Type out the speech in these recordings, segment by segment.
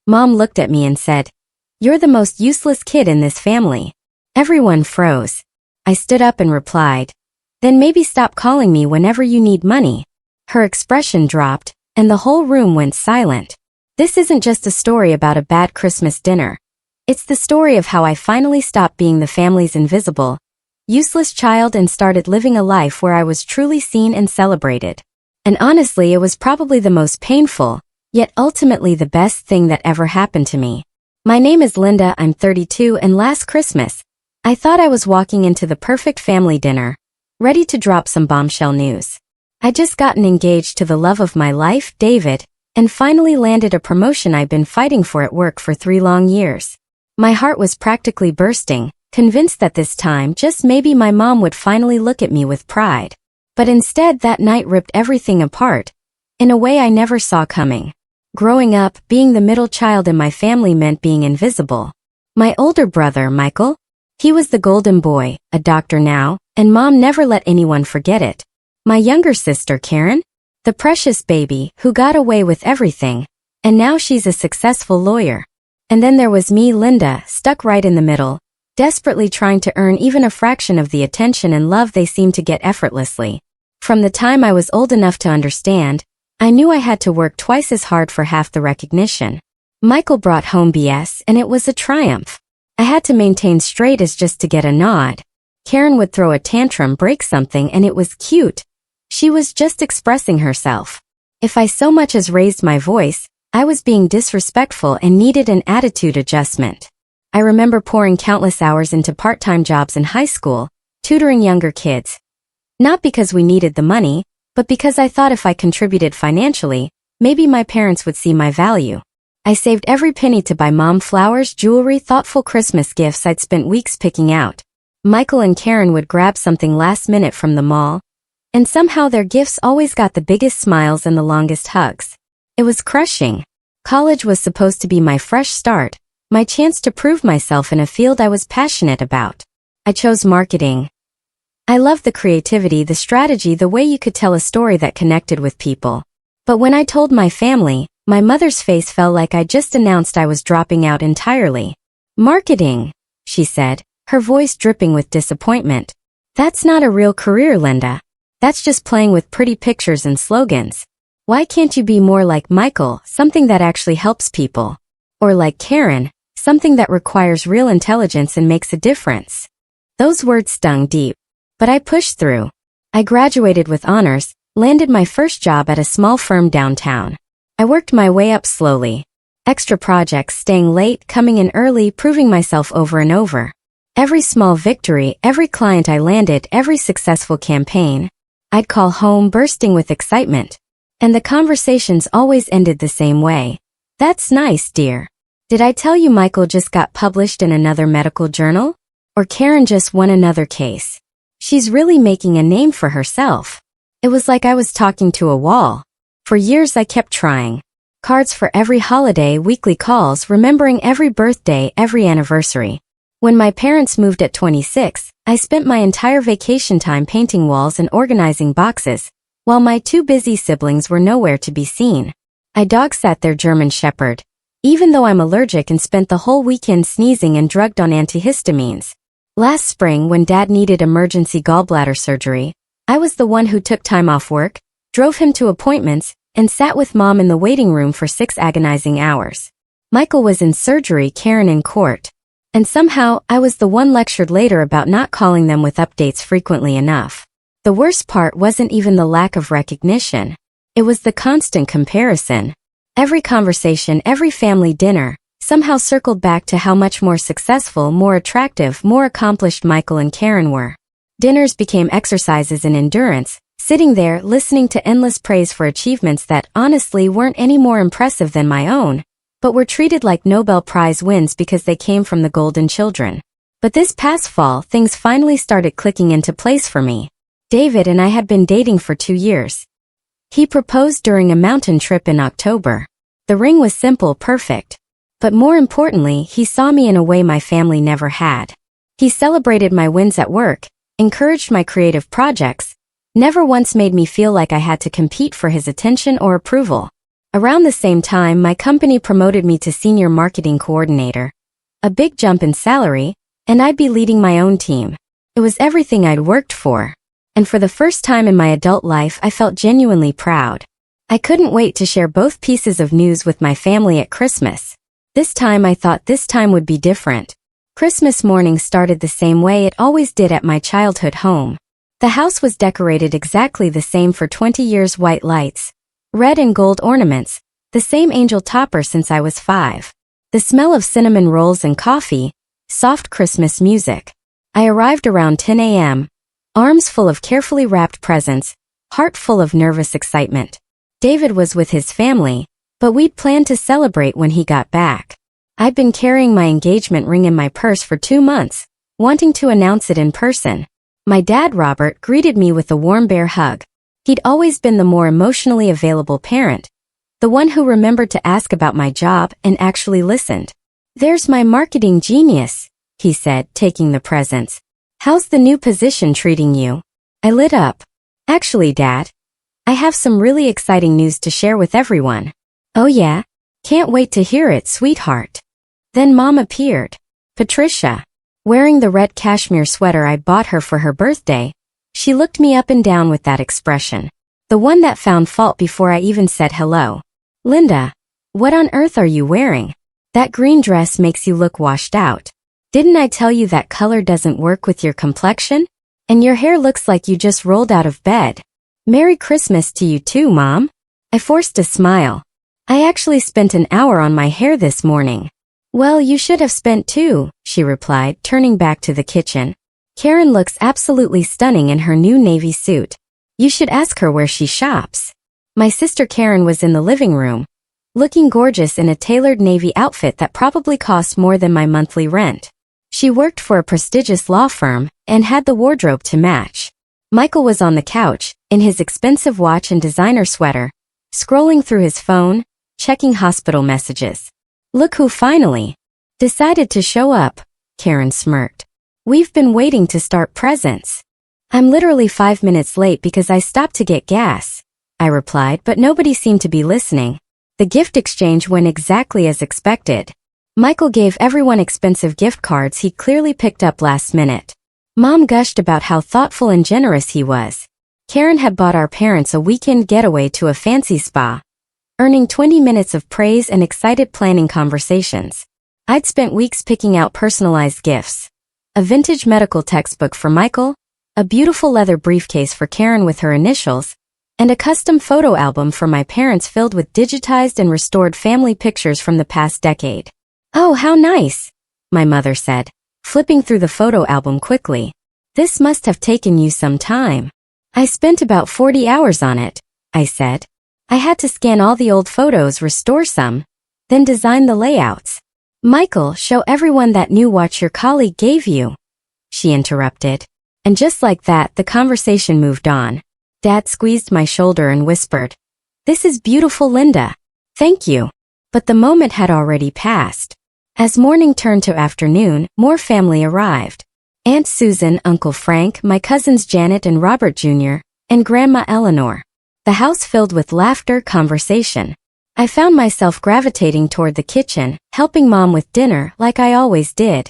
Mom looked at me and said, "You're the most useless kid in this family." Everyone froze. I stood up and replied, "Then maybe stop calling me whenever you need money." Her expression dropped, and the whole room went silent. This isn't just a story about a bad Christmas dinner. It's the story of how I finally stopped being the family's invisible, useless child and started living a life where I was truly seen and celebrated. And honestly, it was probably the most painful, yet ultimately the best thing that ever happened to me. My name is Linda, I'm 32, and last Christmas, I thought I was walking into the perfect family dinner, ready to drop some bombshell news. I'd just gotten engaged to the love of my life, David, and finally landed a promotion I'd been fighting for at work for 3 long years. My heart was practically bursting, convinced that this time just maybe my mom would finally look at me with pride. But instead that night ripped everything apart, in a way I never saw coming. Growing up, being the middle child in my family meant being invisible. My older brother, Michael, he was the golden boy, a doctor now, and Mom never let anyone forget it. My younger sister, Karen, the precious baby who got away with everything, and now she's a successful lawyer. And then there was me, Linda, stuck right in the middle, desperately trying to earn even a fraction of the attention and love they seemed to get effortlessly. From the time I was old enough to understand, I knew I had to work twice as hard for half the recognition. Michael brought home BS, and it was a triumph. I had to maintain straight as just to get a nod. Karen would throw a tantrum, break something, and it was cute. She was just expressing herself. If I so much as raised my voice, I was being disrespectful and needed an attitude adjustment. I remember pouring countless hours into part-time jobs in high school, tutoring younger kids. Not because we needed the money, but because I thought if I contributed financially, maybe my parents would see my value. I saved every penny to buy Mom flowers, jewelry, thoughtful Christmas gifts I'd spent weeks picking out. Michael and Karen would grab something last minute from the mall, and somehow their gifts always got the biggest smiles and the longest hugs. It was crushing. College was supposed to be my fresh start, my chance to prove myself in a field I was passionate about. I chose marketing. I loved the creativity, the strategy, the way you could tell a story that connected with people. But when I told my family, my mother's face fell like I just announced I was dropping out entirely. "Marketing," she said, her voice dripping with disappointment. "That's not a real career, Linda. That's just playing with pretty pictures and slogans. Why can't you be more like Michael, something that actually helps people? Or like Karen, something that requires real intelligence and makes a difference?" Those words stung deep. But I pushed through. I graduated with honors, landed my first job at a small firm downtown. I worked my way up slowly. Extra projects, staying late, coming in early, proving myself over and over. Every small victory, every client I landed, every successful campaign, I'd call home bursting with excitement. And the conversations always ended the same way. "That's nice, dear. Did I tell you Michael just got published in another medical journal? Or Karen just won another case? She's really making a name for herself." It was like I was talking to a wall. For years I kept trying. Cards for every holiday, weekly calls, remembering every birthday, every anniversary. When my parents moved at 26, I spent my entire vacation time painting walls and organizing boxes, while my 2 busy siblings were nowhere to be seen. I dog-sat their German Shepherd, even though I'm allergic, and spent the whole weekend sneezing and drugged on antihistamines. Last spring, when Dad needed emergency gallbladder surgery, I was the one who took time off work, drove him to appointments, and sat with Mom in the waiting room for 6 agonizing hours. Michael was in surgery, Karen in court. And somehow, I was the one lectured later about not calling them with updates frequently enough. The worst part wasn't even the lack of recognition. It was the constant comparison. Every conversation, every family dinner, somehow circled back to how much more successful, more attractive, more accomplished Michael and Karen were. Dinners became exercises in endurance, sitting there listening to endless praise for achievements that honestly weren't any more impressive than my own, but were treated like Nobel Prize wins because they came from the golden children. But this past fall, things finally started clicking into place for me. David and I had been dating for 2 years. He proposed during a mountain trip in October. The ring was simple, perfect. But more importantly, he saw me in a way my family never had. He celebrated my wins at work, encouraged my creative projects, never once made me feel like I had to compete for his attention or approval. Around the same time, my company promoted me to senior marketing coordinator. A big jump in salary, and I'd be leading my own team. It was everything I'd worked for. And for the first time in my adult life, I felt genuinely proud. I couldn't wait to share both pieces of news with my family at Christmas. This time I thought this time would be different. Christmas morning started the same way it always did at my childhood home. The house was decorated exactly the same for 20 years: white lights, red and gold ornaments, the same angel topper since I was 5. The smell of cinnamon rolls and coffee, soft Christmas music. I arrived around 10 a.m., arms full of carefully wrapped presents, heart full of nervous excitement. David was with his family, but we'd planned to celebrate when he got back. I'd been carrying my engagement ring in my purse for 2 months, wanting to announce it in person. My dad, Robert, greeted me with a warm bear hug. He'd always been the more emotionally available parent, the one who remembered to ask about my job and actually listened. "There's my marketing genius," he said, taking the presents. "How's the new position treating you?" I lit up. "Actually, Dad, I have some really exciting news to share with everyone." "Oh yeah? Can't wait to hear it, sweetheart." Then Mom appeared. Patricia, wearing the red cashmere sweater I bought her for her birthday. She looked me up and down with that expression. The one that found fault before I even said hello. "Linda, what on earth are you wearing? That green dress makes you look washed out. Didn't I tell you that color doesn't work with your complexion? And your hair looks like you just rolled out of bed." "Merry Christmas to you too, Mom." I forced a smile. "I actually spent an hour on my hair this morning." "Well, you should have spent 2, she replied, turning back to the kitchen. "Karen looks absolutely stunning in her new navy suit. You should ask her where she shops." My sister Karen was in the living room, looking gorgeous in a tailored navy outfit that probably cost more than my monthly rent. She worked for a prestigious law firm and had the wardrobe to match. Michael was on the couch, in his expensive watch and designer sweater, scrolling through his phone, checking hospital messages. "Look who finally decided to show up," Karen smirked. "We've been waiting to start presents." "I'm literally 5 minutes late because I stopped to get gas," I replied, but nobody seemed to be listening. The gift exchange went exactly as expected. Michael gave everyone expensive gift cards he clearly picked up last minute. Mom gushed about how thoughtful and generous he was. Karen had bought our parents a weekend getaway to a fancy spa, earning 20 minutes of praise and excited planning conversations. I'd spent weeks picking out personalized gifts. A vintage medical textbook for Michael, a beautiful leather briefcase for Karen with her initials, and a custom photo album for my parents filled with digitized and restored family pictures from the past decade. "Oh, how nice," my mother said, flipping through the photo album quickly. "This must have taken you some time." "I spent about 40 hours on it," I said. "I had to scan all the old photos, restore some, then design the layouts." "Michael, show everyone that new watch your colleague gave you," she interrupted. And just like that, the conversation moved on. Dad squeezed my shoulder and whispered, "This is beautiful, Linda." "Thank you." But the moment had already passed. As morning turned to afternoon, more family arrived. Aunt Susan, Uncle Frank, my cousins Janet and Robert Jr., and Grandma Eleanor. The house filled with laughter, conversation. I found myself gravitating toward the kitchen, helping Mom with dinner like I always did.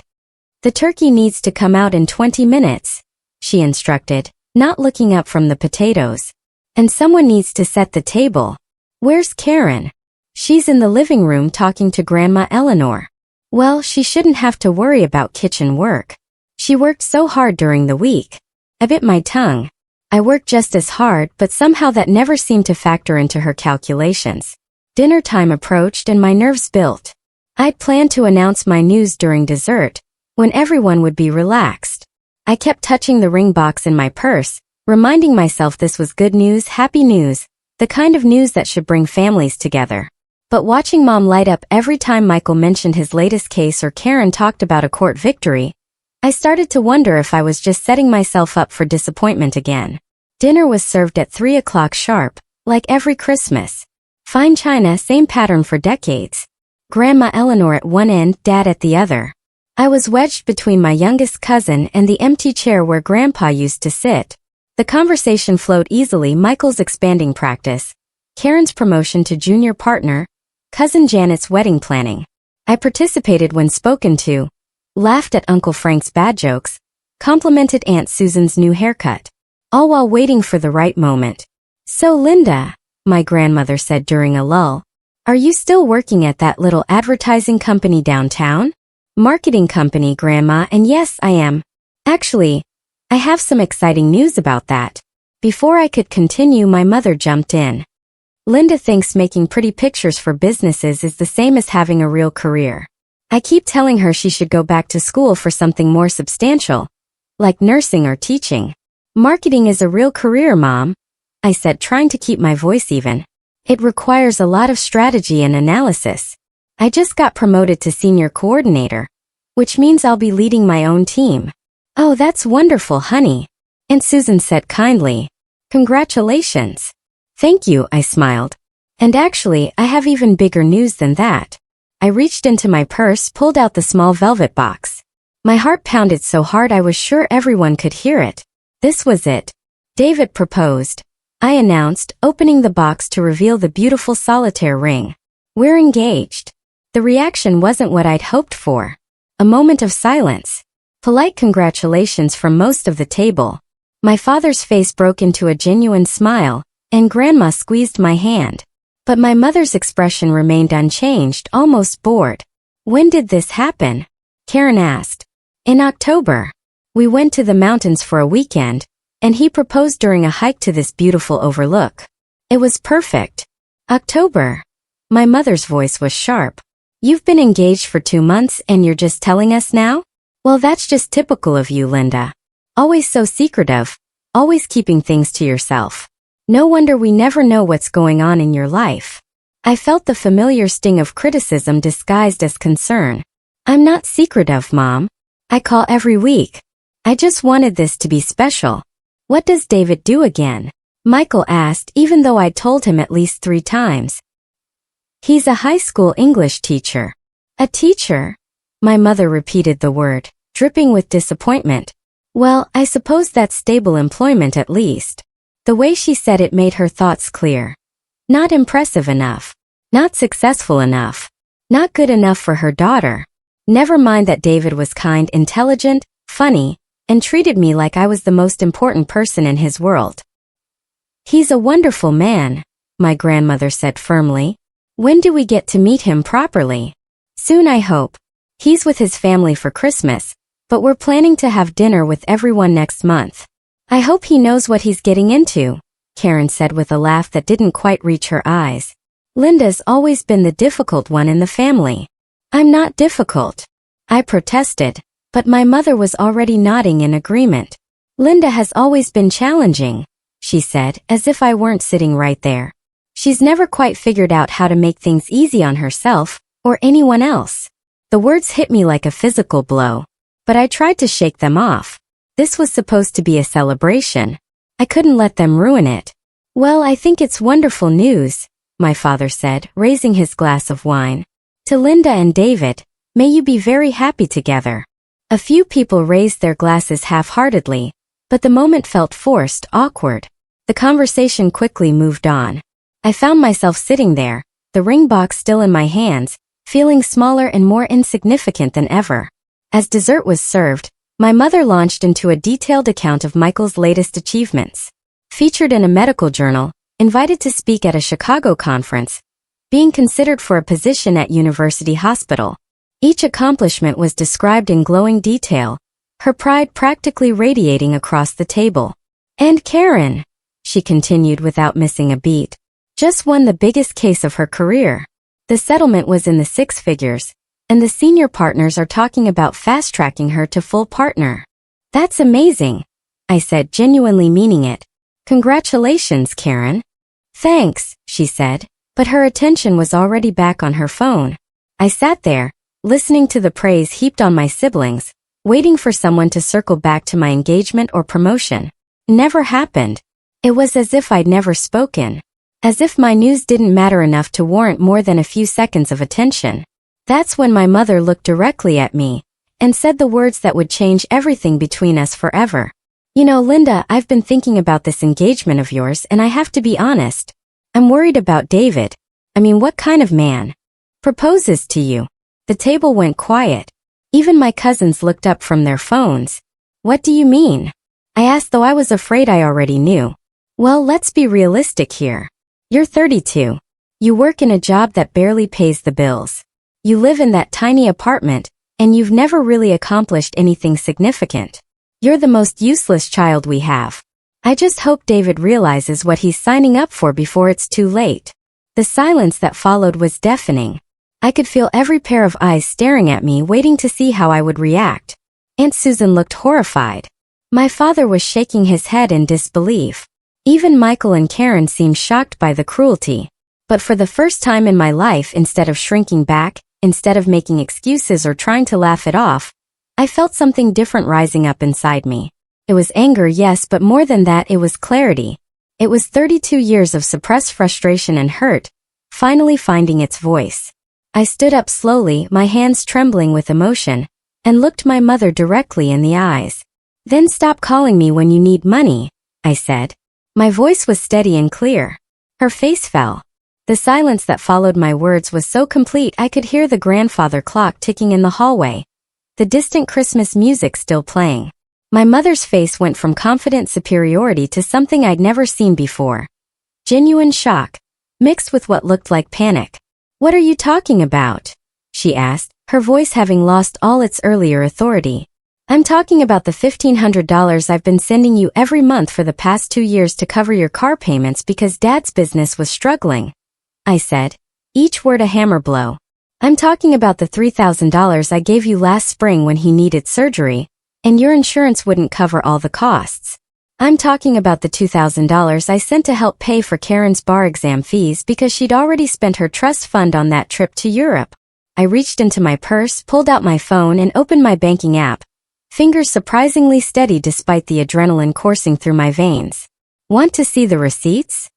"The turkey needs to come out in 20 minutes, she instructed, not looking up from the potatoes. "And someone needs to set the table." "Where's Karen?" "She's in the living room talking to Grandma Eleanor." "Well, she shouldn't have to worry about kitchen work. She worked so hard during the week." I bit my tongue. I worked just as hard, but somehow that never seemed to factor into her calculations. Dinner time approached and my nerves built. I'd planned to announce my news during dessert, when everyone would be relaxed. I kept touching the ring box in my purse, reminding myself this was good news, happy news, the kind of news that should bring families together. But watching Mom light up every time Michael mentioned his latest case or Karen talked about a court victory, I started to wonder if I was just setting myself up for disappointment again. Dinner was served at 3 o'clock sharp, like every Christmas. Fine china, same pattern for decades. Grandma Eleanor at one end, Dad at the other. I was wedged between my youngest cousin and the empty chair where Grandpa used to sit. The conversation flowed easily. Michael's expanding practice, Karen's promotion to junior partner, cousin Janet's wedding planning. I participated when spoken to, laughed at Uncle Frank's bad jokes, complimented Aunt Susan's new haircut, all while waiting for the right moment. "So Linda," my grandmother said during a lull, "are you still working at that little advertising company downtown?" "Marketing company, Grandma, and yes, I am. Actually, I have some exciting news about that." Before I could continue, my mother jumped in. "Linda thinks making pretty pictures for businesses is the same as having a real career. I keep telling her she should go back to school for something more substantial, like nursing or teaching." "Marketing is a real career, Mom," I said, trying to keep my voice even. "It requires a lot of strategy and analysis. I just got promoted to senior coordinator, which means I'll be leading my own team." "Oh, that's wonderful, honey," Aunt Susan said kindly. "Congratulations." "Thank you," I smiled. "And actually, I have even bigger news than that." I reached into my purse, pulled out the small velvet box. My heart pounded so hard I was sure everyone could hear it. This was it. "David proposed," I announced, opening the box to reveal the beautiful solitaire ring. "We're engaged." The reaction wasn't what I'd hoped for. A moment of silence. Polite congratulations from most of the table. My father's face broke into a genuine smile, and Grandma squeezed my hand. But my mother's expression remained unchanged, almost bored. "When did this happen?" Karen asked. "In October. We went to the mountains for a weekend, and he proposed during a hike to this beautiful overlook. It was perfect." "October." My mother's voice was sharp. "You've been engaged for 2 months and you're just telling us now? Well, that's just typical of you, Linda. Always so secretive, always keeping things to yourself. No wonder we never know what's going on in your life." I felt the familiar sting of criticism disguised as concern. "I'm not secretive, Mom. I call every week. I just wanted this to be special." "What does David do again?" Michael asked, even though I'd told him at least 3 times. "He's a high school English teacher." "A teacher?" My mother repeated the word, dripping with disappointment. "Well, I suppose that's stable employment at least." The way she said it made her thoughts clear. Not impressive enough. Not successful enough. Not good enough for her daughter. Never mind that David was kind, intelligent, funny, and treated me like I was the most important person in his world. "He's a wonderful man," my grandmother said firmly. "When do we get to meet him properly?" "Soon, I hope. He's with his family for Christmas, but we're planning to have dinner with everyone next month." "I hope he knows what he's getting into," Karen said with a laugh that didn't quite reach her eyes. "Linda's always been the difficult one in the family." "I'm not difficult," I protested, but my mother was already nodding in agreement. "Linda has always been challenging," she said, as if I weren't sitting right there. "She's never quite figured out how to make things easy on herself or anyone else." The words hit me like a physical blow, but I tried to shake them off. This was supposed to be a celebration. I couldn't let them ruin it. "Well, I think it's wonderful news," my father said, raising his glass of wine. "To Linda and David, may you be very happy together." A few people raised their glasses half-heartedly, but the moment felt forced, awkward. The conversation quickly moved on. I found myself sitting there, the ring box still in my hands, feeling smaller and more insignificant than ever. As dessert was served, my mother launched into a detailed account of Michael's latest achievements. Featured in a medical journal, invited to speak at a Chicago conference, being considered for a position at University Hospital. Each accomplishment was described in glowing detail, her pride practically radiating across the table. "And Karen," she continued without missing a beat, "just won the biggest case of her career. The settlement was in the 6 figures, and the senior partners are talking about fast-tracking her to full partner." "That's amazing," I said, genuinely meaning it. "Congratulations, Karen." "Thanks," she said, but her attention was already back on her phone. I sat there, listening to the praise heaped on my siblings, waiting for someone to circle back to my engagement or promotion. Never happened. It was as if I'd never spoken. As if my news didn't matter enough to warrant more than a few seconds of attention. That's when my mother looked directly at me and said the words that would change everything between us forever. "You know, Linda, I've been thinking about this engagement of yours, and I have to be honest. I'm worried about David. I mean, what kind of man proposes to you? The table went quiet. Even my cousins looked up from their phones. What do you mean? I asked, though I was afraid I already knew. Well, let's be realistic here. You're 32. You work in a job that barely pays the bills. You live in that tiny apartment, and you've never really accomplished anything significant. You're the most useless child we have. I just hope David realizes what he's signing up for before it's too late. The silence that followed was deafening. I could feel every pair of eyes staring at me, waiting to see how I would react. Aunt Susan looked horrified. My father was shaking his head in disbelief. Even Michael and Karen seemed shocked by the cruelty. But for the first time in my life, instead of shrinking back, instead of making excuses or trying to laugh it off, I felt something different rising up inside me. It was anger, yes, but more than that, it was clarity. It was 32 years of suppressed frustration and hurt, finally finding its voice. I stood up slowly, my hands trembling with emotion, and looked my mother directly in the eyes. Then stop calling me when you need money, I said. My voice was steady and clear. Her face fell. The silence that followed my words was so complete I could hear the grandfather clock ticking in the hallway, the distant Christmas music still playing. My mother's face went from confident superiority to something I'd never seen before. Genuine shock, mixed with what looked like panic. What are you talking about? She asked, her voice having lost all its earlier authority. I'm talking about the $1,500 I've been sending you every month for the past 2 years to cover your car payments because Dad's business was struggling, I said, each word a hammer blow. I'm talking about the $3,000 I gave you last spring when he needed surgery, and your insurance wouldn't cover all the costs. I'm talking about the $2,000 I sent to help pay for Karen's bar exam fees because she'd already spent her trust fund on that trip to Europe. I reached into my purse, pulled out my phone, and opened my banking app, fingers surprisingly steady despite the adrenaline coursing through my veins. Want to see the receipts?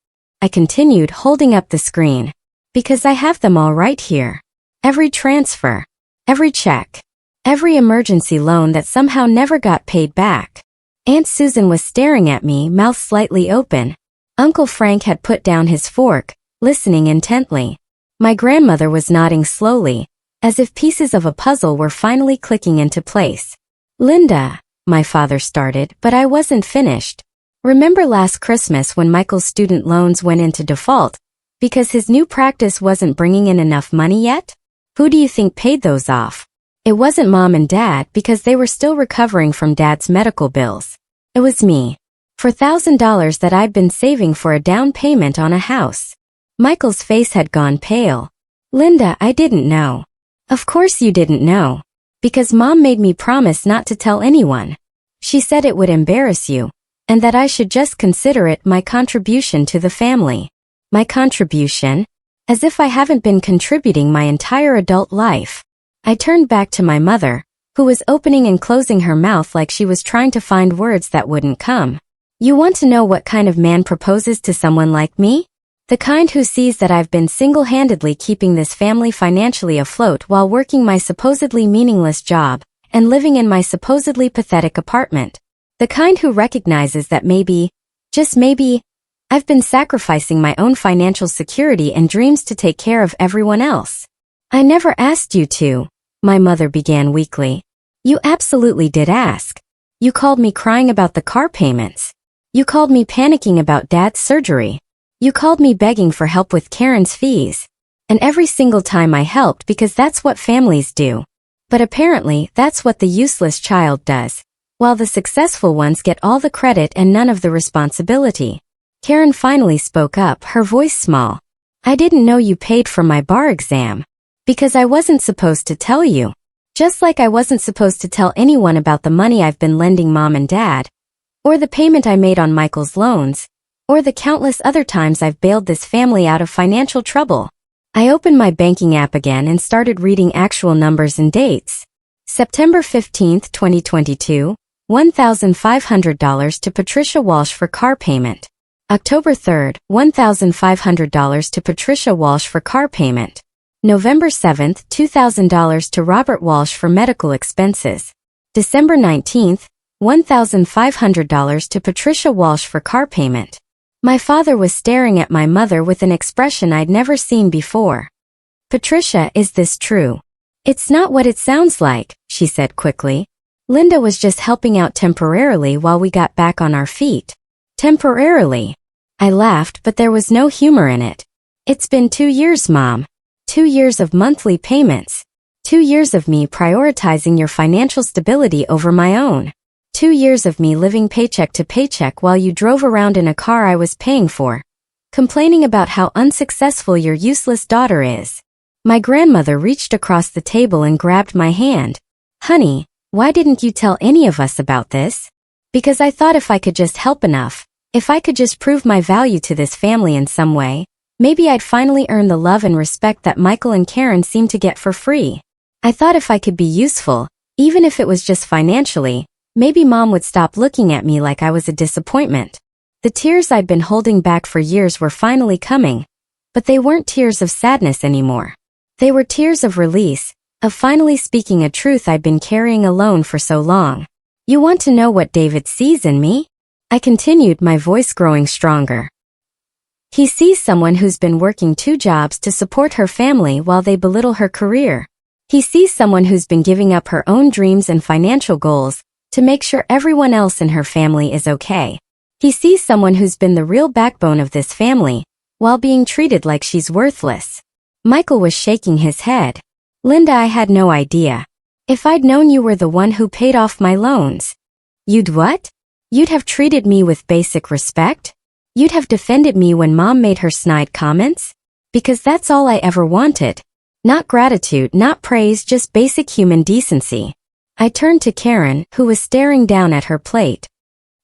I continued, holding up the screen. Because I have them all right here. Every transfer, every check, every emergency loan that somehow never got paid back. Aunt Susan was staring at me, mouth slightly open. Uncle Frank had put down his fork, listening intently. My grandmother was nodding slowly, as if pieces of a puzzle were finally clicking into place. Linda, my father started, but I wasn't finished. Remember last Christmas when Michael's student loans went into default because his new practice wasn't bringing in enough money yet? Who do you think paid those off? It wasn't Mom and Dad because they were still recovering from Dad's medical bills. It was me. For $1,000 that I'd been saving for a down payment on a house. Michael's face had gone pale. Linda, I didn't know. Of course you didn't know. Because Mom made me promise not to tell anyone. She said it would embarrass you, and that I should just consider it my contribution to the family. My contribution? As if I haven't been contributing my entire adult life. I turned back to my mother, who was opening and closing her mouth like she was trying to find words that wouldn't come. You want to know what kind of man proposes to someone like me? The kind who sees that I've been single-handedly keeping this family financially afloat while working my supposedly meaningless job and living in my supposedly pathetic apartment. The kind who recognizes that maybe, just maybe, I've been sacrificing my own financial security and dreams to take care of everyone else. I never asked you to, my mother began weakly. You absolutely did ask. You called me crying about the car payments. You called me panicking about Dad's surgery. You called me begging for help with Karen's fees. And every single time I helped because that's what families do. But apparently, that's what the useless child does, while the successful ones get all the credit and none of the responsibility. Karen finally spoke up, her voice small. I didn't know you paid for my bar exam. Because I wasn't supposed to tell you. Just like I wasn't supposed to tell anyone about the money I've been lending Mom and Dad, or the payment I made on Michael's loans, or the countless other times I've bailed this family out of financial trouble. I opened my banking app again and started reading actual numbers and dates. September 15, 2022, $1,500 to Patricia Walsh for car payment. October 3, $1,500 to Patricia Walsh for car payment. November 7, $2,000 to Robert Walsh for medical expenses. December 19, $1,500 to Patricia Walsh for car payment. My father was staring at my mother with an expression I'd never seen before. Patricia, is this true? It's not what it sounds like, she said quickly. Linda was just helping out temporarily while we got back on our feet. Temporarily. I laughed, but there was no humor in it. It's been 2 years, Mom. 2 years of monthly payments. 2 years of me prioritizing your financial stability over my own. 2 years of me living paycheck to paycheck while you drove around in a car I was paying for, complaining about how unsuccessful your useless daughter is. My grandmother reached across the table and grabbed my hand. Honey, why didn't you tell any of us about this? Because I thought if I could just help enough, if I could just prove my value to this family in some way, maybe I'd finally earn the love and respect that Michael and Karen seem to get for free. I thought if I could be useful, even if it was just financially, maybe Mom would stop looking at me like I was a disappointment. The tears I'd been holding back for years were finally coming, but they weren't tears of sadness anymore. They were tears of release, of finally speaking a truth I'd been carrying alone for so long. You want to know what David sees in me? I continued, my voice growing stronger. He sees someone who's been working 2 jobs to support her family while they belittle her career. He sees someone who's been giving up her own dreams and financial goals to make sure everyone else in her family is okay. He sees someone who's been the real backbone of this family, while being treated like she's worthless. Michael was shaking his head. Linda, I had no idea. If I'd known you were the one who paid off my loans. You'd what? You'd have treated me with basic respect? You'd have defended me when Mom made her snide comments? Because that's all I ever wanted. Not gratitude, not praise, just basic human decency. I turned to Karen, who was staring down at her plate.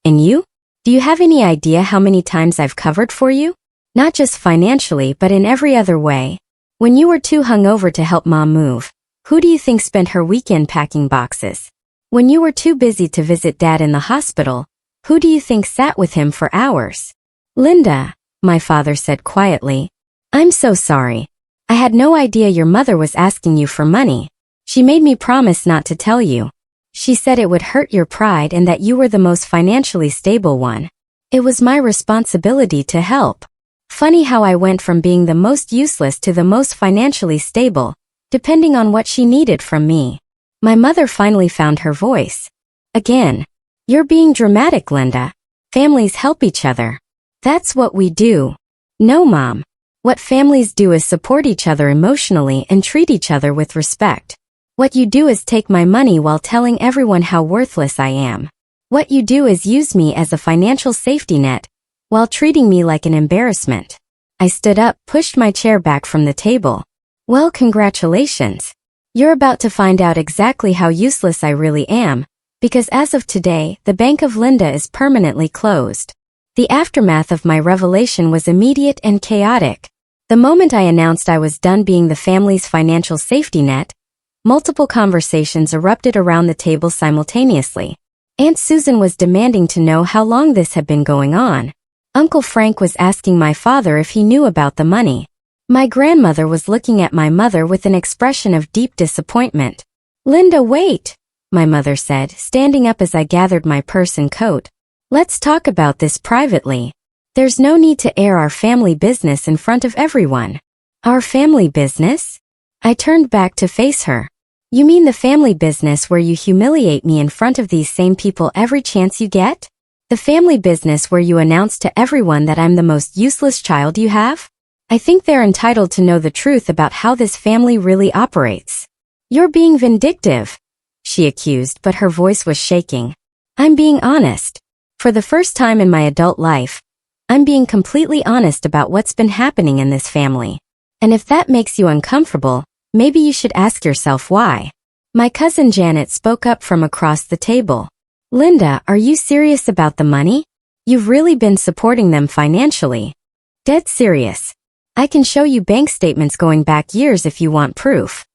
And you? Do you have any idea how many times I've covered for you? Not just financially, but in every other way. When you were too hungover to help Mom move, who do you think spent her weekend packing boxes? When you were too busy to visit Dad in the hospital, who do you think sat with him for hours? Linda, my father said quietly. I'm so sorry. I had no idea your mother was asking you for money. She made me promise not to tell you. She said it would hurt your pride and that you were the most financially stable one. It was my responsibility to help. Funny how I went from being the most useless to the most financially stable, depending on what she needed from me. My mother finally found her voice. Again. You're being dramatic, Linda. Families help each other. That's what we do. No, Mom. What families do is support each other emotionally and treat each other with respect. What you do is take my money while telling everyone how worthless I am. What you do is use me as a financial safety net, while treating me like an embarrassment. I stood up, pushed my chair back from the table. Well, congratulations. You're about to find out exactly how useless I really am, because as of today, the Bank of Linda is permanently closed. The aftermath of my revelation was immediate and chaotic. The moment I announced I was done being the family's financial safety net, multiple conversations erupted around the table simultaneously. Aunt Susan was demanding to know how long this had been going on. Uncle Frank was asking my father if he knew about the money. My grandmother was looking at my mother with an expression of deep disappointment. Linda, wait, my mother said, standing up as I gathered my purse and coat. Let's talk about this privately. There's no need to air our family business in front of everyone. Our family business? I turned back to face her. You mean the family business where you humiliate me in front of these same people every chance you get? The family business where you announce to everyone that I'm the most useless child you have? I think they're entitled to know the truth about how this family really operates. You're being vindictive, she accused, but her voice was shaking. I'm being honest. For the first time in my adult life, I'm being completely honest about what's been happening in this family. And if that makes you uncomfortable, maybe you should ask yourself why. My cousin Janet spoke up from across the table. Linda, are you serious about the money? You've really been supporting them financially. Dead serious. I can show you bank statements going back years if you want proof.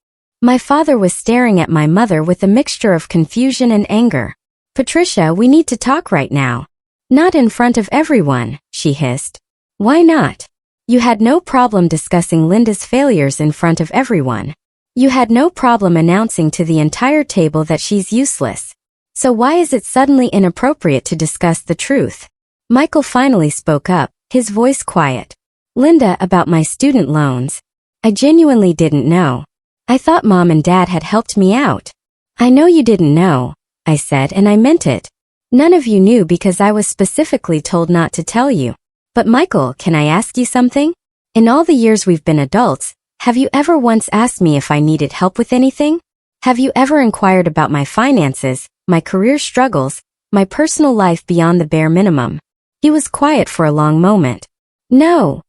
My father was staring at my mother with a mixture of confusion and anger. Patricia, we need to talk right now. Not in front of everyone, she hissed. Why not? You had no problem discussing Linda's failures in front of everyone. You had no problem announcing to the entire table that she's useless. So why is it suddenly inappropriate to discuss the truth? Michael finally spoke up, his voice quiet. Linda, about my student loans. I genuinely didn't know. I thought Mom and Dad had helped me out. I know you didn't know, I said, and I meant it. None of you knew because I was specifically told not to tell you. But Michael, can I ask you something? In all the years we've been adults, have you ever once asked me if I needed help with anything? Have you ever inquired about my finances, my career struggles, my personal life beyond the bare minimum? He was quiet for a long moment. No,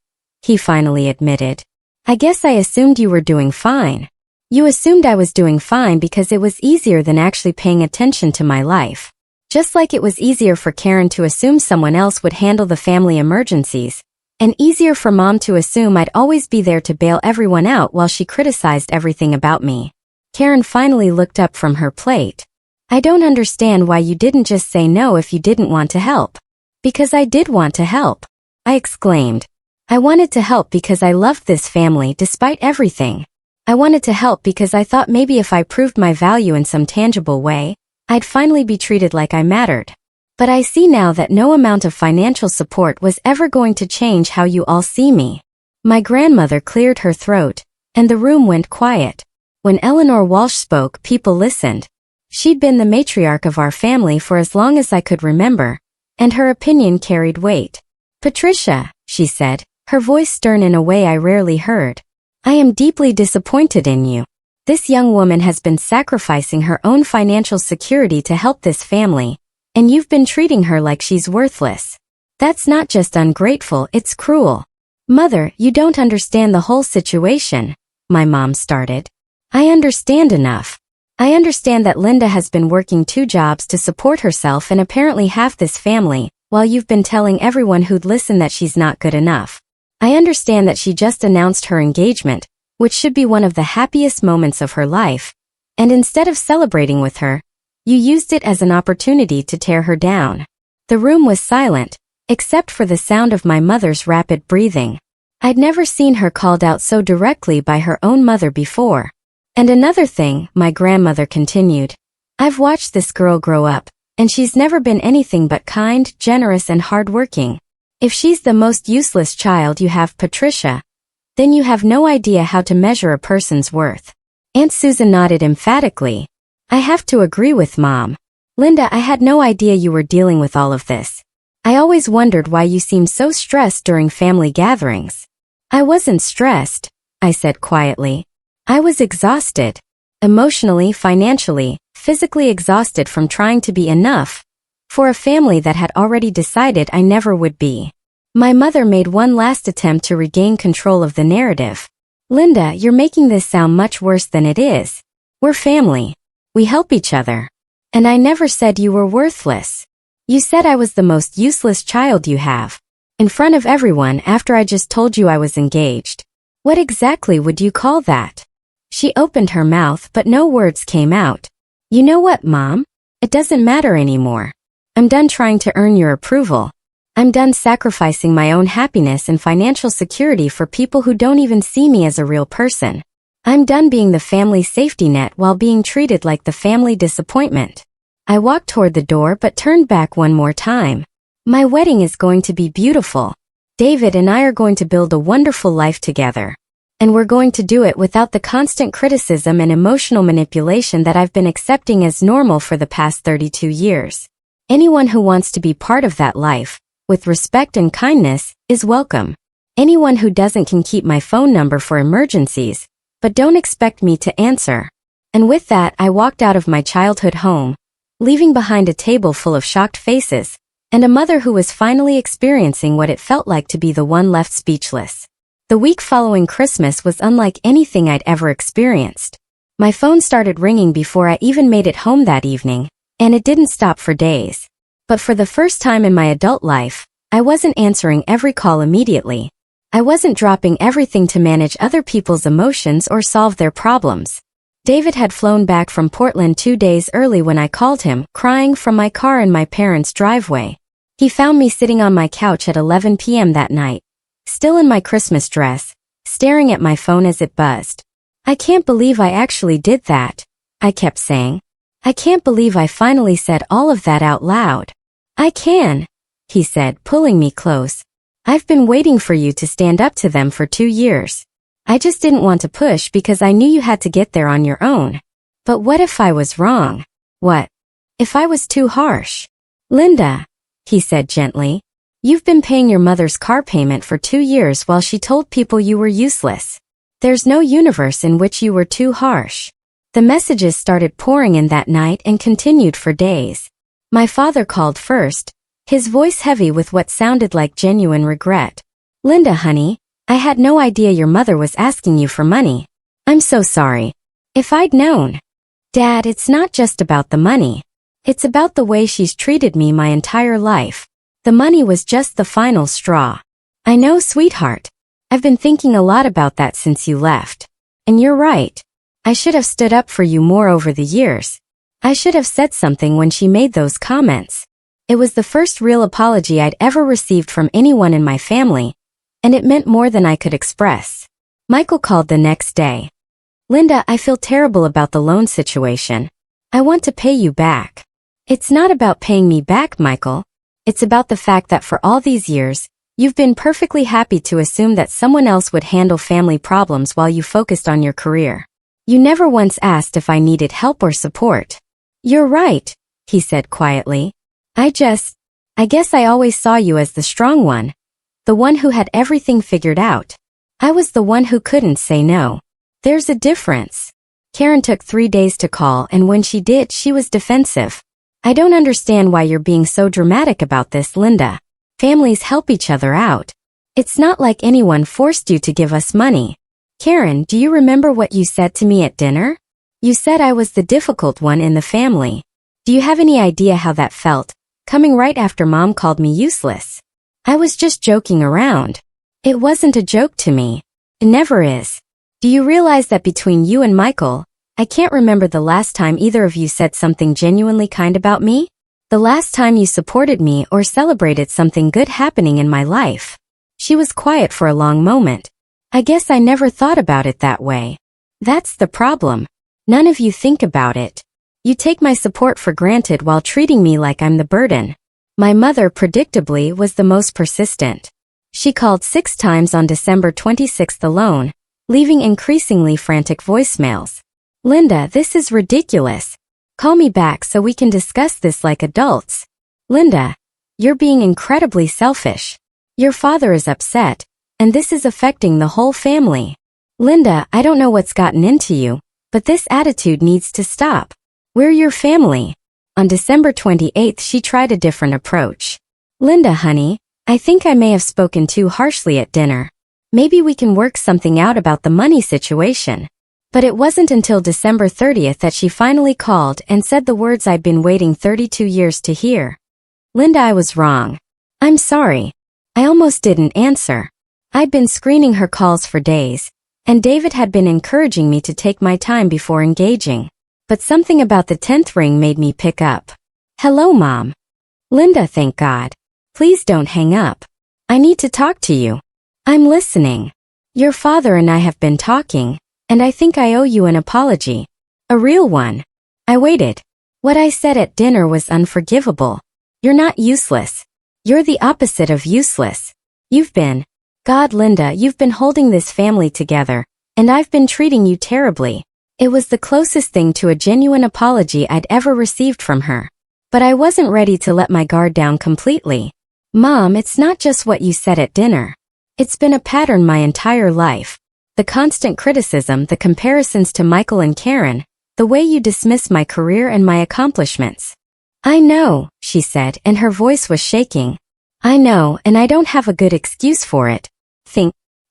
he finally admitted. I guess I assumed you were doing fine. You assumed I was doing fine because it was easier than actually paying attention to my life. Just like it was easier for Karen to assume someone else would handle the family emergencies, and easier for Mom to assume I'd always be there to bail everyone out while she criticized everything about me. Karen finally looked up from her plate. I don't understand why you didn't just say no if you didn't want to help. Because I did want to help, I exclaimed. I wanted to help because I loved this family despite everything. I wanted to help because I thought maybe if I proved my value in some tangible way, I'd finally be treated like I mattered. But I see now that no amount of financial support was ever going to change how you all see me. My grandmother cleared her throat, and the room went quiet. When Eleanor Walsh spoke, people listened. She'd been the matriarch of our family for as long as I could remember, and her opinion carried weight. Patricia, she said, her voice stern in a way I rarely heard. I am deeply disappointed in you. This young woman has been sacrificing her own financial security to help this family, and you've been treating her like she's worthless. That's not just ungrateful, it's cruel. Mother, you don't understand the whole situation, my mom started. I understand enough. I understand that Linda has been working 2 jobs to support herself and apparently half this family, while you've been telling everyone who'd listen that she's not good enough. I understand that she just announced her engagement, which should be one of the happiest moments of her life, and instead of celebrating with her, you used it as an opportunity to tear her down. The room was silent, except for the sound of my mother's rapid breathing. I'd never seen her called out so directly by her own mother before. And another thing, my grandmother continued. I've watched this girl grow up, and she's never been anything but kind, generous, and hardworking. If she's the most useless child you have, Patricia, then you have no idea how to measure a person's worth. Aunt Susan nodded emphatically. I have to agree with Mom. Linda, I had no idea you were dealing with all of this. I always wondered why you seemed so stressed during family gatherings. I wasn't stressed, I said quietly. I was exhausted. Emotionally, financially, physically exhausted from trying to be enough for a family that had already decided I never would be. My mother made one last attempt to regain control of the narrative. Linda, you're making this sound much worse than it is. We're family. We help each other. And I never said you were worthless. You said I was the most useless child you have. In front of everyone after I just told you I was engaged. What exactly would you call that? She opened her mouth but no words came out. You know what, Mom? It doesn't matter anymore. I'm done trying to earn your approval. I'm done sacrificing my own happiness and financial security for people who don't even see me as a real person. I'm done being the family safety net while being treated like the family disappointment. I walked toward the door but turned back one more time. My wedding is going to be beautiful. David and I are going to build a wonderful life together. And we're going to do it without the constant criticism and emotional manipulation that I've been accepting as normal for the past 32 years. Anyone who wants to be part of that life, with respect and kindness, is welcome. Anyone who doesn't can keep my phone number for emergencies, but don't expect me to answer. And with that, I walked out of my childhood home, leaving behind a table full of shocked faces, and a mother who was finally experiencing what it felt like to be the one left speechless. The week following Christmas was unlike anything I'd ever experienced. My phone started ringing before I even made it home that evening, and it didn't stop for days. But for the first time in my adult life, I wasn't answering every call immediately. I wasn't dropping everything to manage other people's emotions or solve their problems. David had flown back from Portland 2 days early when I called him, crying from my car in my parents' driveway. He found me sitting on my couch at 11 p.m. that night, still in my Christmas dress, staring at my phone as it buzzed. I can't believe I actually did that, I kept saying. I can't believe I finally said all of that out loud. I can, he said, pulling me close. I've been waiting for you to stand up to them for 2 years. I just didn't want to push because I knew you had to get there on your own. But what if I was wrong? What if I was too harsh? Linda, he said gently, you've been paying your mother's car payment for 2 years while she told people you were useless. There's no universe in which you were too harsh. The messages started pouring in that night and continued for days. My father called first, his voice heavy with what sounded like genuine regret. Linda, honey, I had no idea your mother was asking you for money. I'm so sorry. If I'd known. Dad, it's not just about the money. It's about the way she's treated me my entire life. The money was just the final straw. I know, sweetheart. I've been thinking a lot about that since you left. And you're right. I should have stood up for you more over the years. I should have said something when she made those comments. It was the first real apology I'd ever received from anyone in my family, and it meant more than I could express. Michael called the next day. Linda, I feel terrible about the loan situation. I want to pay you back. It's not about paying me back, Michael. It's about the fact that for all these years, you've been perfectly happy to assume that someone else would handle family problems while you focused on your career. You never once asked if I needed help or support. You're right, he said quietly. I guess I always saw you as the strong one, the one who had everything figured out. I was the one who couldn't say no. There's a difference. Karen took 3 days to call, and when she did, she was defensive. I don't understand why you're being so dramatic about this, Linda. Families help each other out. It's not like anyone forced you to give us money. Karen, do you remember what you said to me at dinner? You said I was the difficult one in the family. Do you have any idea how that felt, coming right after Mom called me useless? I was just joking around. It wasn't a joke to me. It never is. Do you realize that between you and Michael, I can't remember the last time either of you said something genuinely kind about me? The last time you supported me or celebrated something good happening in my life. She was quiet for a long moment. I guess I never thought about it that way. That's the problem. None of you think about it. You take my support for granted while treating me like I'm the burden. My mother, predictably, was the most persistent. She called 6 times on December 26th alone, leaving increasingly frantic voicemails. Linda, this is ridiculous. Call me back so we can discuss this like adults. Linda, you're being incredibly selfish. Your father is upset, and this is affecting the whole family. Linda, I don't know what's gotten into you, but this attitude needs to stop. We're your family. On December 28th, she tried a different approach. Linda, honey, I think I may have spoken too harshly at dinner. Maybe we can work something out about the money situation. But it wasn't until December 30th that she finally called and said the words I'd been waiting 32 years to hear. Linda, I was wrong. I'm sorry. I almost didn't answer. I'd been screening her calls for days, and David had been encouraging me to take my time before engaging. But something about the 10th ring made me pick up. Hello, Mom. Linda, thank God. Please don't hang up. I need to talk to you. I'm listening. Your father and I have been talking, and I think I owe you an apology. A real one. I waited. What I said at dinner was unforgivable. You're not useless. You're the opposite of useless. You've been. God, Linda, you've been holding this family together, and I've been treating you terribly. It was the closest thing to a genuine apology I'd ever received from her. But I wasn't ready to let my guard down completely. Mom, it's not just what you said at dinner. It's been a pattern my entire life. The constant criticism, the comparisons to Michael and Karen, the way you dismiss my career and my accomplishments. I know, she said, and her voice was shaking. I know, and I don't have a good excuse for it.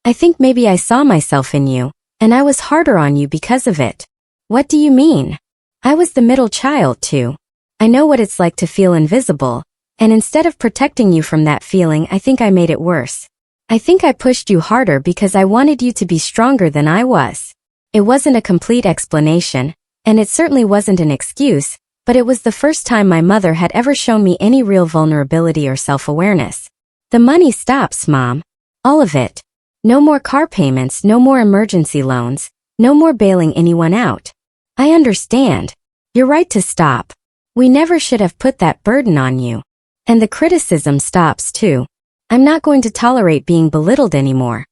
I think maybe I saw myself in you, and I was harder on you because of it. What do you mean? I was the middle child too. I know what it's like to feel invisible, and instead of protecting you from that feeling, I think I made it worse. I think I pushed you harder because I wanted you to be stronger than I was. It wasn't a complete explanation, and it certainly wasn't an excuse, but it was the first time my mother had ever shown me any real vulnerability or self-awareness. The money stops, Mom. All of it. No more car payments, no more emergency loans, no more bailing anyone out. I understand. You're right to stop. We never should have put that burden on you. And the criticism stops too. I'm not going to tolerate being belittled anymore,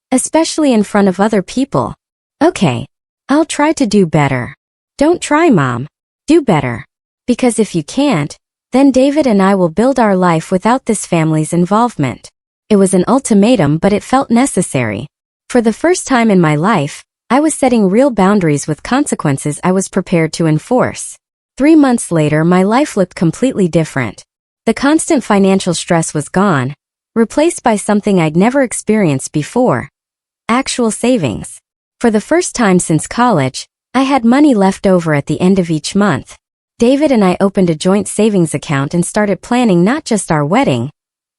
especially in front of other people. Okay, I'll try to do better. Don't try, Mom. Do better. Because if you can't, then David and I will build our life without this family's involvement. It was an ultimatum, but it felt necessary. For the first time in my life, I was setting real boundaries with consequences I was prepared to enforce. 3 months later, my life looked completely different. The constant financial stress was gone, replaced by something I'd never experienced before: actual savings. For the first time since college, I had money left over at the end of each month. David and I opened a joint savings account and started planning not just our wedding,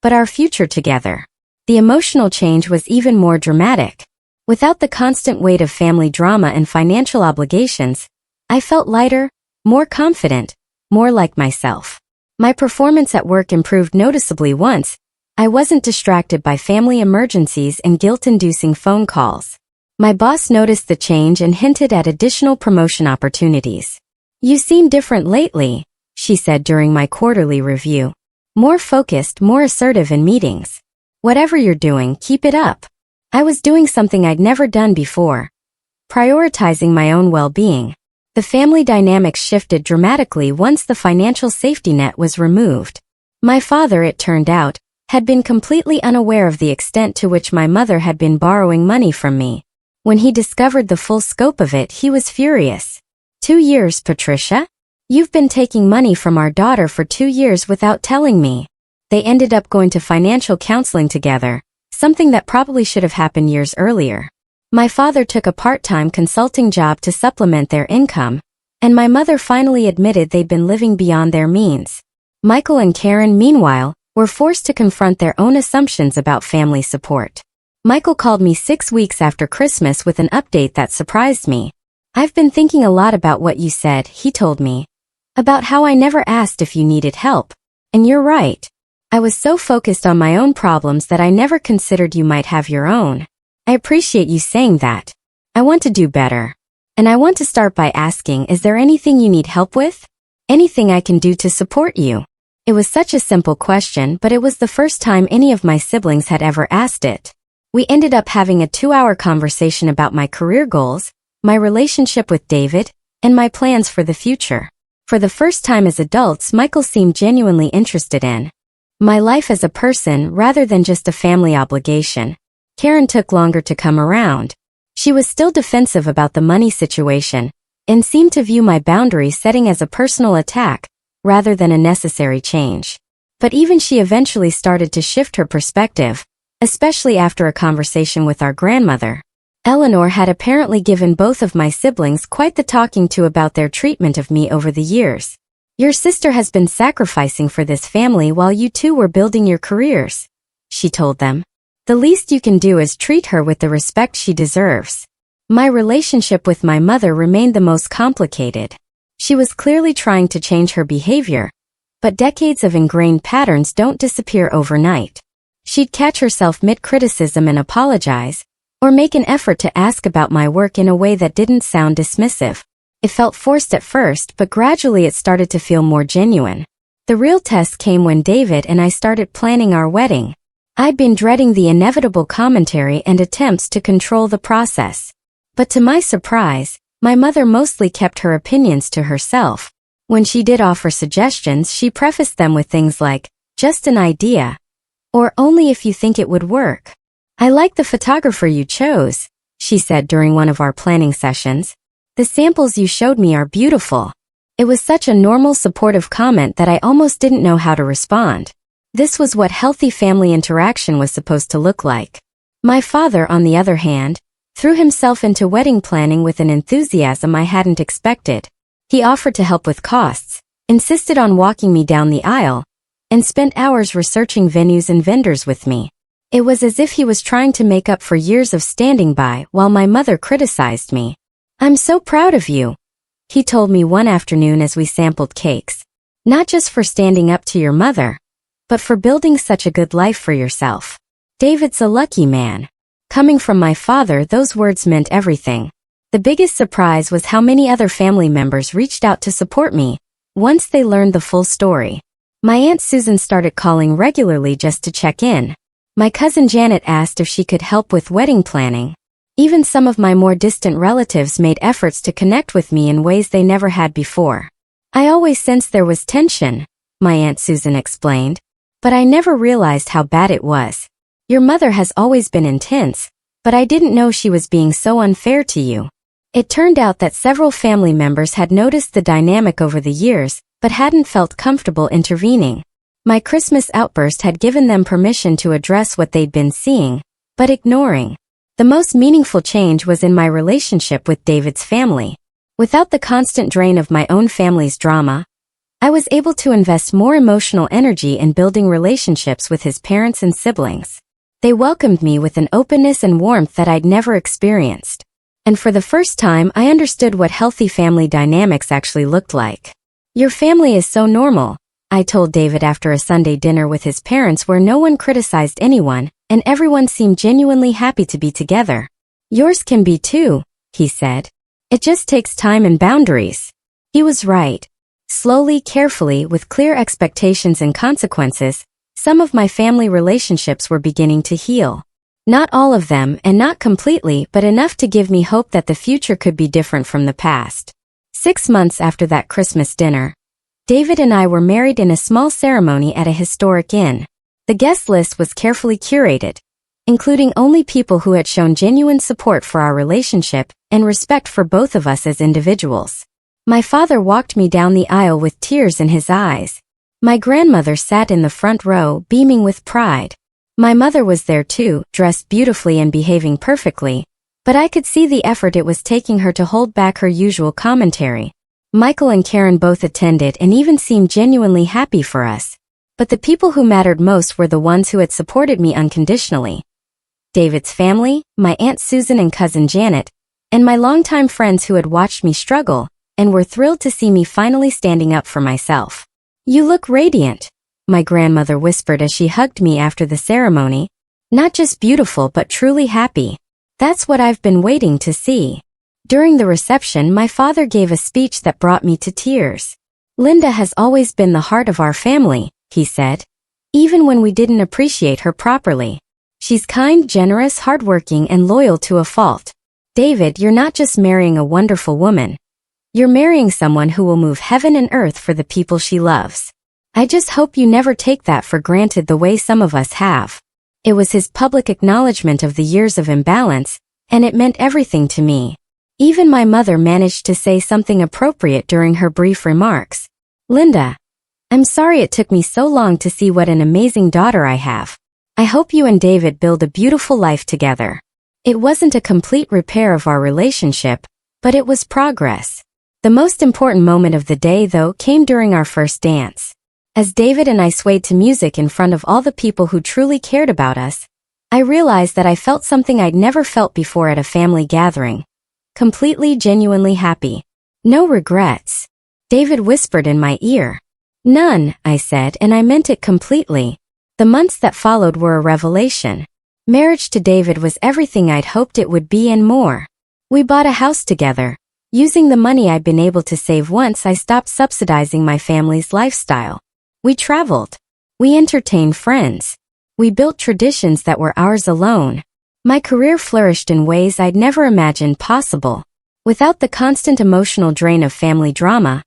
but our future together. The emotional change was even more dramatic. Without the constant weight of family drama and financial obligations, I felt lighter, more confident, more like myself. My performance at work improved noticeably once I wasn't distracted by family emergencies and guilt-inducing phone calls. My boss noticed the change and hinted at additional promotion opportunities. "You seem different lately," she said during my quarterly review. "More focused, more assertive in meetings. Whatever you're doing, keep it up." I was doing something I'd never done before: prioritizing my own well-being. The family dynamics shifted dramatically once the financial safety net was removed. My father, it turned out, had been completely unaware of the extent to which my mother had been borrowing money from me. When he discovered the full scope of it, he was furious. "2 years, Patricia? You've been taking money from our daughter for 2 years without telling me." They ended up going to financial counseling together, something that probably should have happened years earlier. My father took a part-time consulting job to supplement their income, and my mother finally admitted they'd been living beyond their means. Michael and Karen, meanwhile, were forced to confront their own assumptions about family support. Michael called me 6 weeks after Christmas with an update that surprised me. "I've been thinking a lot about what you said," he told me, "about how I never asked if you needed help. And you're right. I was so focused on my own problems that I never considered you might have your own. I appreciate you saying that. I want to do better. And I want to start by asking, is there anything you need help with? Anything I can do to support you?" It was such a simple question, but it was the first time any of my siblings had ever asked it. We ended up having a 2-hour conversation about my career goals, my relationship with David, and my plans for the future. For the first time as adults, Michael seemed genuinely interested in my life as a person rather than just a family obligation. Karen took longer to come around. She was still defensive about the money situation and seemed to view my boundary setting as a personal attack rather than a necessary change. But even she eventually started to shift her perspective, especially after a conversation with our grandmother. Eleanor had apparently given both of my siblings quite the talking to about their treatment of me over the years. "Your sister has been sacrificing for this family while you two were building your careers," she told them. "The least you can do is treat her with the respect she deserves." My relationship with my mother remained the most complicated. She was clearly trying to change her behavior, but decades of ingrained patterns don't disappear overnight. She'd catch herself mid-criticism and apologize, or make an effort to ask about my work in a way that didn't sound dismissive. It felt forced at first, but gradually it started to feel more genuine. The real test came when David and I started planning our wedding. I'd been dreading the inevitable commentary and attempts to control the process. But to my surprise, my mother mostly kept her opinions to herself. When she did offer suggestions, she prefaced them with things like, "Just an idea," or "Only if you think it would work." "I like the photographer you chose," she said during one of our planning sessions. "The samples you showed me are beautiful." It was such a normal, supportive comment that I almost didn't know how to respond. This was what healthy family interaction was supposed to look like. My father, on the other hand, threw himself into wedding planning with an enthusiasm I hadn't expected. He offered to help with costs, insisted on walking me down the aisle, and spent hours researching venues and vendors with me. It was as if he was trying to make up for years of standing by while my mother criticized me. "I'm so proud of you," he told me one afternoon as we sampled cakes. "Not just for standing up to your mother, but for building such a good life for yourself. David's a lucky man." Coming from my father, those words meant everything. The biggest surprise was how many other family members reached out to support me once they learned the full story. My Aunt Susan started calling regularly just to check in. My cousin Janet asked if she could help with wedding planning. Even some of my more distant relatives made efforts to connect with me in ways they never had before. I always sensed there was tension, my Aunt Susan explained, but I never realized how bad it was. Your mother has always been intense, but I didn't know she was being so unfair to you. It turned out that several family members had noticed the dynamic over the years, but hadn't felt comfortable intervening. My Christmas outburst had given them permission to address what they'd been seeing, but ignoring. The most meaningful change was in my relationship with David's family. Without the constant drain of my own family's drama, I was able to invest more emotional energy in building relationships with his parents and siblings. They welcomed me with an openness and warmth that I'd never experienced. And for the first time, I understood what healthy family dynamics actually looked like. Your family is so normal, I told David after a Sunday dinner with his parents where no one criticized anyone, and everyone seemed genuinely happy to be together. Yours can be too, he said. It just takes time and boundaries. He was right. Slowly, carefully, with clear expectations and consequences, some of my family relationships were beginning to heal. Not all of them, and not completely, but enough to give me hope that the future could be different from the past. 6 months after that Christmas dinner, David and I were married in a small ceremony at a historic inn. The guest list was carefully curated, including only people who had shown genuine support for our relationship and respect for both of us as individuals. My father walked me down the aisle with tears in his eyes. My grandmother sat in the front row, beaming with pride. My mother was there too, dressed beautifully and behaving perfectly, but I could see the effort it was taking her to hold back her usual commentary. Michael and Karen both attended and even seemed genuinely happy for us. But the people who mattered most were the ones who had supported me unconditionally. David's family, my Aunt Susan and cousin Janet, and my longtime friends who had watched me struggle and were thrilled to see me finally standing up for myself. You look radiant, my grandmother whispered as she hugged me after the ceremony. Not just beautiful but truly happy. That's what I've been waiting to see. During the reception, my father gave a speech that brought me to tears. Linda has always been the heart of our family, he said, even when we didn't appreciate her properly. She's kind, generous, hardworking, and loyal to a fault. David, you're not just marrying a wonderful woman. You're marrying someone who will move heaven and earth for the people she loves. I just hope you never take that for granted the way some of us have. It was his public acknowledgement of the years of imbalance, and it meant everything to me. Even my mother managed to say something appropriate during her brief remarks. Linda, I'm sorry it took me so long to see what an amazing daughter I have. I hope you and David build a beautiful life together. It wasn't a complete repair of our relationship, but it was progress. The most important moment of the day, though, came during our first dance. As David and I swayed to music in front of all the people who truly cared about us, I realized that I felt something I'd never felt before at a family gathering. Completely, genuinely happy. No regrets. David whispered in my ear. None, I said, and I meant it completely. The months that followed were a revelation. Marriage to David was everything I'd hoped it would be and more. We bought a house together, using the money I'd been able to save once I stopped subsidizing my family's lifestyle. We traveled. We entertained friends. We built traditions that were ours alone. My career flourished in ways I'd never imagined possible. Without the constant emotional drain of family drama,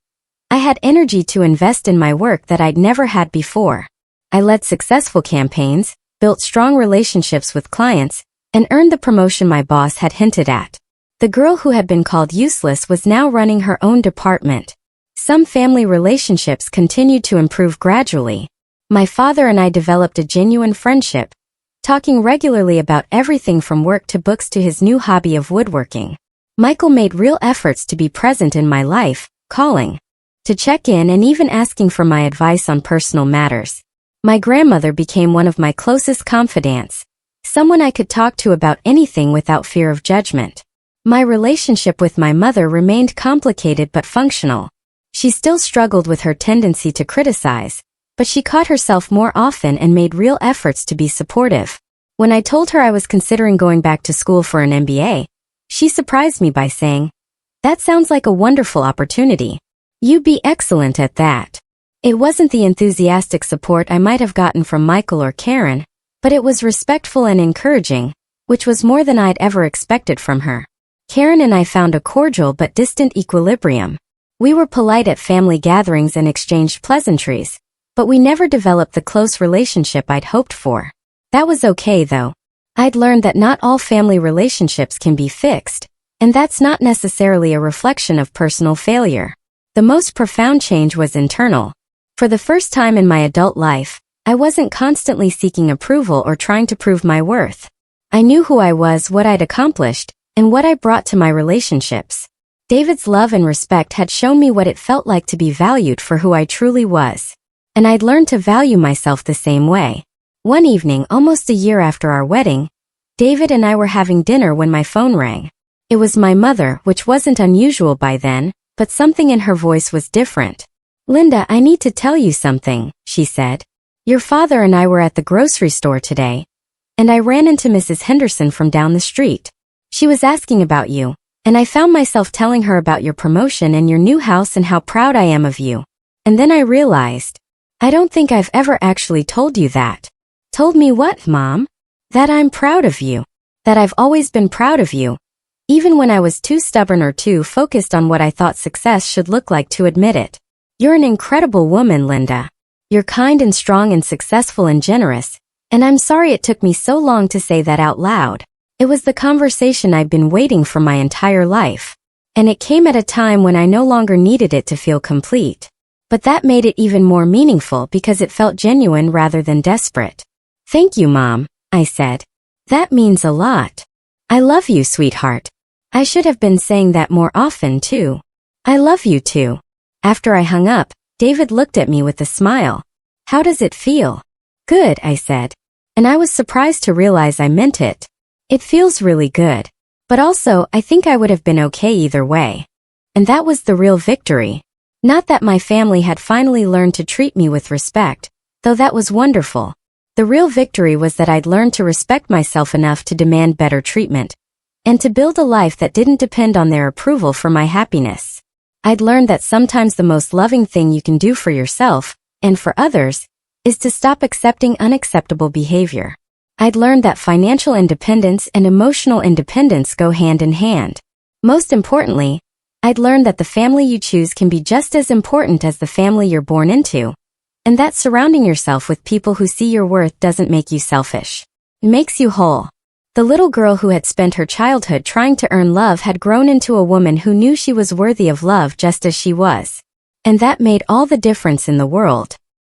I had energy to invest in my work that I'd never had before. I led successful campaigns, built strong relationships with clients, and earned the promotion my boss had hinted at. The girl who had been called useless was now running her own department. Some family relationships continued to improve gradually. My father and I developed a genuine friendship, talking regularly about everything from work to books to his new hobby of woodworking. Michael made real efforts to be present in my life, calling to check in and even asking for my advice on personal matters. My grandmother became one of my closest confidants, someone I could talk to about anything without fear of judgment. My relationship with my mother remained complicated but functional. She still struggled with her tendency to criticize, but she caught herself more often and made real efforts to be supportive. When I told her I was considering going back to school for an MBA, she surprised me by saying, "That sounds like a wonderful opportunity. You'd be excellent at that." It wasn't the enthusiastic support I might have gotten from Michael or Karen, But it was respectful and encouraging, which was more than I'd ever expected from her. Karen and I found a cordial but distant equilibrium. We were polite at family gatherings and exchanged pleasantries, but we never developed the close relationship I'd hoped for. That was okay though. I'd learned that not all family relationships can be fixed, and that's not necessarily a reflection of personal failure. The most profound change was internal. For the first time in my adult life, I wasn't constantly seeking approval or trying to prove my worth. I knew who I was, what I'd accomplished, and what I brought to my relationships. David's love and respect had shown me what it felt like to be valued for who I truly was. And I'd learned to value myself the same way. One evening, almost a year after our wedding, David and I were having dinner when my phone rang. It was my mother, which wasn't unusual by then, but something in her voice was different. "Linda, I need to tell you something," she said. "Your father and I were at the grocery store today, and I ran into Mrs. Henderson from down the street. She was asking about you, and I found myself telling her about your promotion and your new house and how proud I am of you. And then I realized, I don't think I've ever actually told you that." "Told me what, Mom?" "That I'm proud of you. That I've always been proud of you, even when I was too stubborn or too focused on what I thought success should look like to admit it. You're an incredible woman, Linda. You're kind and strong and successful and generous, and I'm sorry it took me so long to say that out loud. It was the conversation I'd been waiting for my entire life. And it came at a time when I no longer needed it to feel complete. But that made it even more meaningful because it felt genuine rather than desperate." "Thank you, Mom," I said. "That means a lot. I love you, sweetheart. I should have been saying that more often, too. I love you, too." After I hung up, David looked at me with a smile. "How does it feel?" "Good," I said. And I was surprised to realize I meant it. "It feels really good. But also, I think I would have been okay either way." And that was the real victory. Not that my family had finally learned to treat me with respect, though that was wonderful. The real victory was that I'd learned to respect myself enough to demand better treatment, and to build a life that didn't depend on their approval for my happiness. I'd learned that sometimes the most loving thing you can do for yourself, and for others, is to stop accepting unacceptable behavior. I'd learned that financial independence and emotional independence go hand in hand. Most importantly, I'd learned that the family you choose can be just as important as the family you're born into, and that surrounding yourself with people who see your worth doesn't make you selfish. It makes you whole. The little girl who had spent her childhood trying to earn love had grown into a woman who knew she was worthy of love just as she was. And that made all the difference in the world.